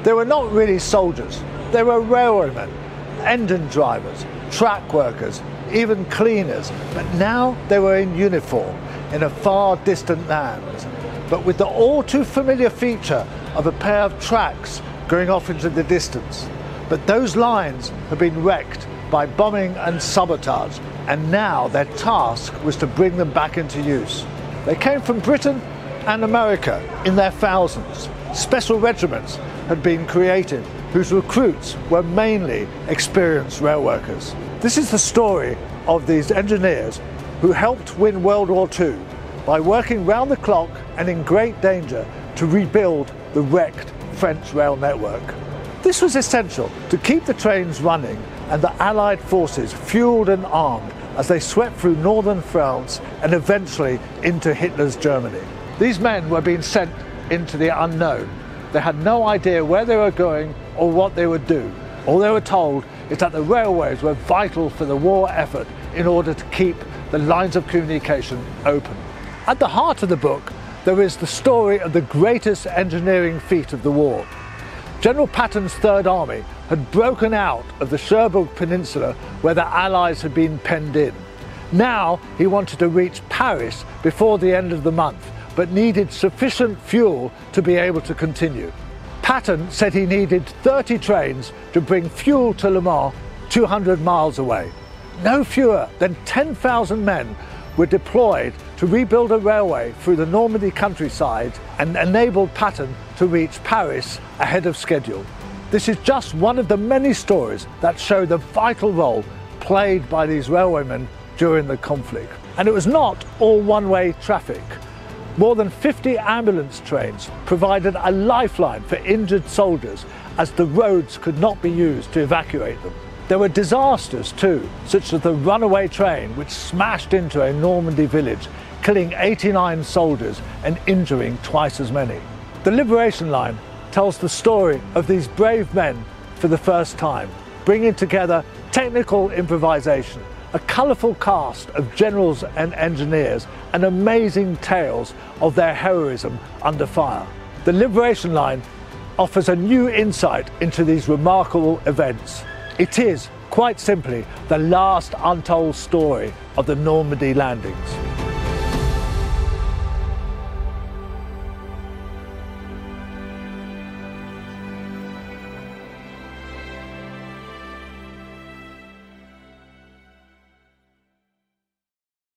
They were not really soldiers. They were railwaymen, engine drivers, track workers, even cleaners. But now they were in uniform in a far distant land, but with the all too familiar feature of a pair of tracks going off into the distance. But those lines had been wrecked by bombing and sabotage, and now their task was to bring them back into use. They came from Britain and America in their thousands. Special regiments had been created whose recruits were mainly experienced rail workers. This is the story of these engineers who helped win World War II by working round the clock and in great danger to rebuild the wrecked French rail network. This was essential to keep the trains running and the Allied forces fueled and armed as they swept through northern France and eventually into Hitler's Germany. These men were being sent into the unknown. They had no idea where they were going or what they would do. All they were told is that the railways were vital for the war effort in order to keep the lines of communication open. At the heart of the book, there is the story of the greatest engineering feat of the war. General Patton's Third Army had broken out of the Cherbourg Peninsula where the Allies had been penned in. Now he wanted to reach Paris before the end of the month, but needed sufficient fuel to be able to continue. Patton said he needed 30 trains to bring fuel to Le Mans, 200 miles away. No fewer than 10,000 men were deployed to rebuild a railway through the Normandy countryside and enabled Patton to reach Paris ahead of schedule. This is just one of the many stories that show the vital role played by these railwaymen during the conflict. And it was not all one-way traffic. More than 50 ambulance trains provided a lifeline for injured soldiers as the roads could not be used to evacuate them. There were disasters too, such as the runaway train which smashed into a Normandy village, killing 89 soldiers and injuring twice as many. The Liberation Line tells the story of these brave men for the first time, bringing together technical improvisation, a colourful cast of generals and engineers, and amazing tales of their heroism under fire. The Liberation Line offers a new insight into these remarkable events. It is, quite simply, the last untold story of the Normandy landings.